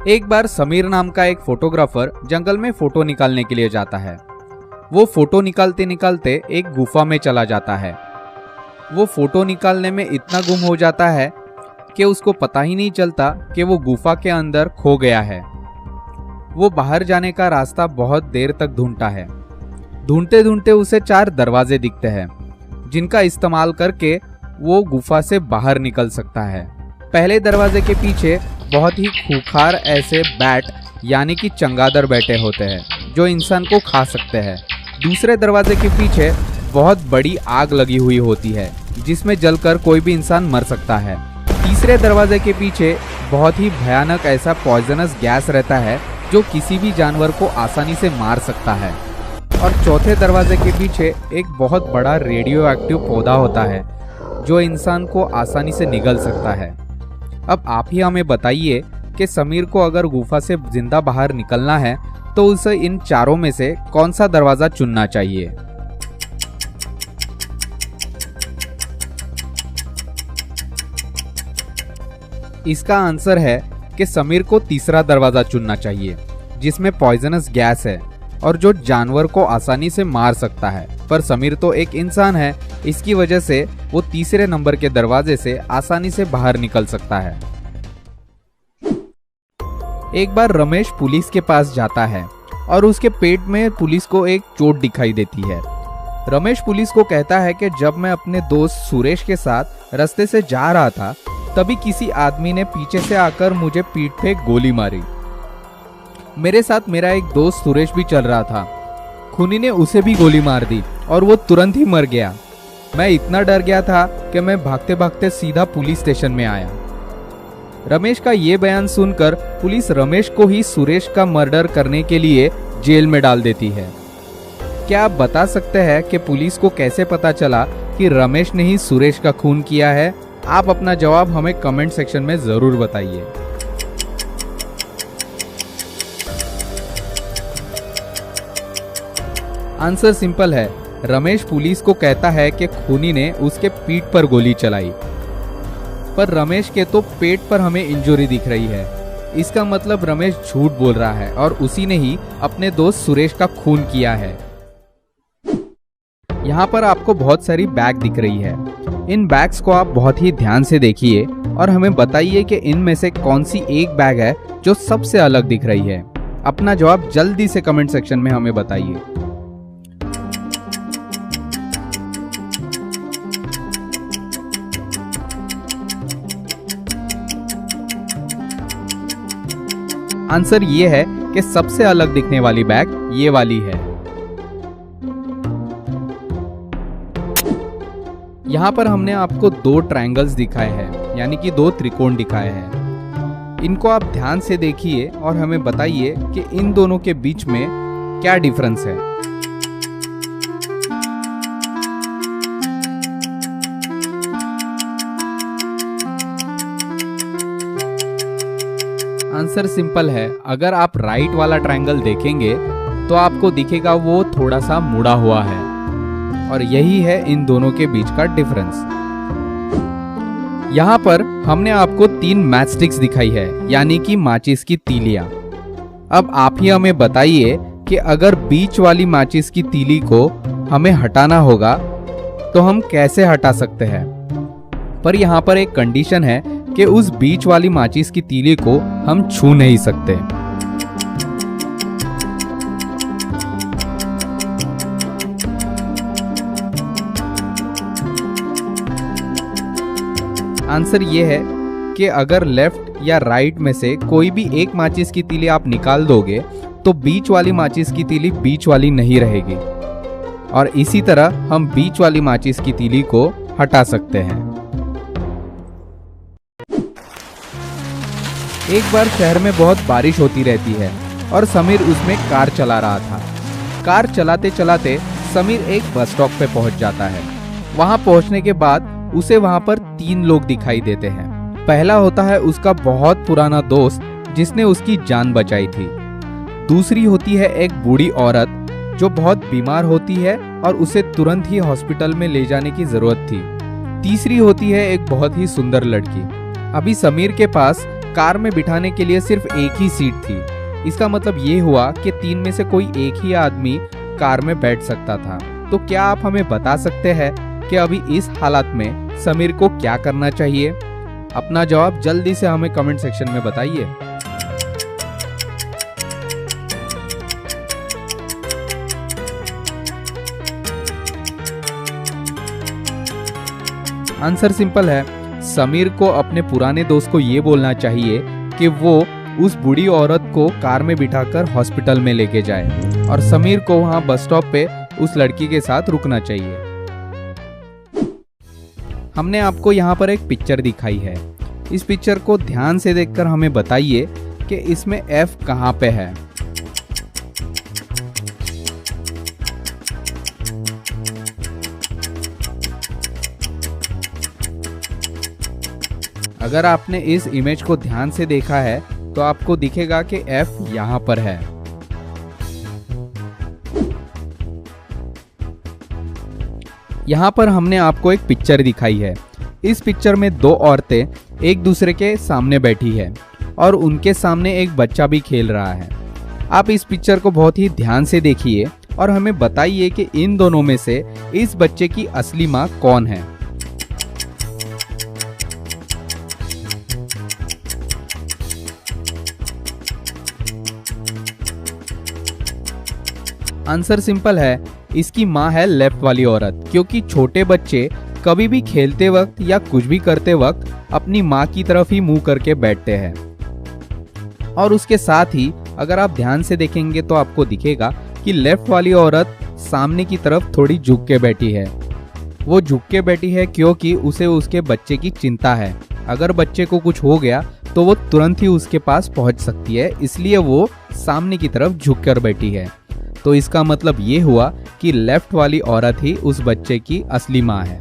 एक बार समीर नाम का एक फोटोग्राफर जंगल में फोटो निकालने के लिए जाता है। वो फोटो निकालते निकालते एक गुफा में चला जाता है। वो फोटो निकालने में इतना गुम हो जाता है कि उसको पता ही नहीं चलता कि वो गुफा के अंदर खो गया है। वो बाहर जाने का रास्ता बहुत देर तक ढूंढता है। ढूंढते ढूंढते उसे 4 दरवाजे दिखते हैं जिनका इस्तेमाल करके वो गुफा से बाहर निकल सकता है। पहले दरवाजे के पीछे बहुत ही खूंखार ऐसे बैट यानी कि चमगादड़ बैठे होते हैं जो इंसान को खा सकते हैं। दूसरे दरवाजे के पीछे बहुत बड़ी आग लगी हुई होती है जिसमें जलकर कोई भी इंसान मर सकता है। तीसरे दरवाजे के पीछे बहुत ही भयानक ऐसा पॉइजनस गैस रहता है जो किसी भी जानवर को आसानी से मार सकता है। और चौथे दरवाजे के पीछे एक बहुत बड़ा रेडियो एक्टिव पौधा होता है जो इंसान को आसानी से निगल सकता है। अब आप ही हमें बताइए कि समीर को अगर गुफा से जिंदा बाहर निकलना है तो उसे इन चारों में से कौन सा दरवाजा चुनना चाहिए। इसका आंसर है कि समीर को तीसरा दरवाजा चुनना चाहिए जिसमें पॉइजनस गैस है और जो जानवर को आसानी से मार सकता है। पर समीर तो एक इंसान है, इसकी वजह से वो तीसरे नंबर के दरवाजे से आसानी से बाहर निकल सकता है। एक बार रमेश पुलिस के पास जाता है और उसके पेट में पुलिस को एक चोट दिखाई देती है। रमेश पुलिस को कहता है कि जब मैं अपने दोस्त सुरेश के साथ रास्ते से जा रहा था तभी किसी आदमी ने पीछे से आकर मुझे पीठ पे गोली मारी। मेरे साथ मेरा एक दोस्त सुरेश भी चल रहा था। खूनी ने उसे भी गोली मार दी और वो तुरंत ही मर गया। मैं इतना डर गया था कि मैं भागते भागते सीधा पुलिस स्टेशन में आया। रमेश का ये बयान सुनकर पुलिस रमेश को ही सुरेश का मर्डर करने के लिए जेल में डाल देती है। क्या आप बता सकते हैं कि पुलिस को कैसे पता चला कि रमेश ने ही सुरेश का खून किया है? आप अपना जवाब हमें कमेंट सेक्शन में जरूर बताइए। आंसर सिंपल है। रमेश पुलिस को कहता है कि खूनी ने उसके पीठ पर गोली चलाई, पर रमेश के तो पेट पर हमें इंजरी दिख रही है। इसका मतलब रमेश झूठ बोल रहा है और उसी ने ही अपने दोस्त सुरेश का खून किया है। यहाँ पर आपको बहुत सारी बैग दिख रही है। इन बैग्स को आप बहुत ही ध्यान से देखिए और हमें बताइए कि इनमें से कौन सी एक बैग है जो सबसे अलग दिख रही है। अपना जवाब जल्दी से कमेंट सेक्शन में हमें बताइए। आंसर ये है कि सबसे अलग दिखने वाली बैग ये वाली है। यहाँ पर हमने आपको 2 ट्रायंगल्स दिखाए हैं, यानी कि 2 त्रिकोण दिखाए हैं। इनको आप ध्यान से देखिए और हमें बताइए कि इन दोनों के बीच में क्या डिफरेंस है। आंसर सिंपल है। अगर आप राइट वाला ट्रायंगल देखेंगे तो आपको दिखेगा वो थोड़ा सा मुड़ा हुआ है और यही है इन दोनों के बीच का डिफरेंस। यहाँ पर हमने आपको 3 मैच स्टिक्स दिखाई है, यानी कि माचिस की तीलियां। अब आप ही हमें बताइए कि अगर बीच वाली माचिस की तीली को हमें हटाना होगा तो हम कैसे हटा सकते हैं। पर यहाँ पर एक कंडीशन है कि उस बीच वाली माचिस की तीली को हम छू नहीं सकते। आंसर ये है कि अगर लेफ्ट या राइट में से कोई भी एक माचिस की तीली आप निकाल दोगे तो बीच वाली माचिस की तीली बीच वाली नहीं रहेगी और इसी तरह हम बीच वाली माचिस की तीली को हटा सकते हैं। एक बार शहर में बहुत बारिश होती रहती है और समीर उसमें कार चला रहा था। कार चलाते चलाते समीर एक बस स्टॉप पे पहुंच जाता है। वहां पहुंचने के बाद उसे वहां पर 3 लोग दिखाई देते हैं। पहला होता है उसका बहुत पुराना दोस्त जिसने उसकी जान बचाई थी। दूसरी होती है एक बूढ़ी औरत जो बहुत बीमार होती है और उसे तुरंत ही हॉस्पिटल में ले जाने की जरूरत थी। तीसरी होती है एक बहुत ही सुंदर लड़की। अभी समीर के पास कार में बिठाने के लिए सिर्फ एक ही सीट थी। इसका मतलब ये हुआ कि 3 में से कोई एक ही आदमी कार में बैठ सकता था। तो क्या आप हमें बता सकते हैं कि अभी इस हालत में समीर को क्या करना चाहिए? अपना जवाब जल्दी से हमें कमेंट सेक्शन में बताइए। आंसर सिंपल है। समीर को अपने पुराने दोस्त को ये बोलना चाहिए कि वो उस बूढ़ी औरत को कार में बिठाकर हॉस्पिटल में लेके जाए और समीर को वहां बस स्टॉप पे उस लड़की के साथ रुकना चाहिए। हमने आपको यहाँ पर एक पिक्चर दिखाई है। इस पिक्चर को ध्यान से देखकर हमें बताइए कि इसमें एफ कहाँ पे है। अगर आपने इस इमेज को ध्यान से देखा है तो आपको दिखेगा कि एफ यहाँ पर है। यहाँ पर हमने आपको एक पिक्चर दिखाई है। इस पिक्चर में 2 औरतें एक दूसरे के सामने बैठी है और उनके सामने एक बच्चा भी खेल रहा है। आप इस पिक्चर को बहुत ही ध्यान से देखिए और हमें बताइए कि इन दोनों में से इस बच्चे की असली माँ कौन है। आंसर सिंपल है, इसकी माँ है लेफ्ट वाली औरत, क्योंकि छोटे बच्चे कभी भी खेलते वक्त या कुछ भी करते वक्त अपनी माँ की तरफ ही मुंह करके बैठते हैं। और उसके साथ ही अगर आप ध्यान से देखेंगे तो आपको दिखेगा कि लेफ्ट वाली औरत सामने की तरफ थोड़ी झुक के बैठी है। वो झुक के बैठी है क्योंकि उसे उसके बच्चे की चिंता है। अगर बच्चे को कुछ हो गया तो वो तुरंत ही उसके पास पहुंच सकती है, इसलिए वो सामने की तरफ झुक कर बैठी है। तो इसका मतलब ये हुआ कि लेफ्ट वाली औरत ही उस बच्चे की असली माँ है।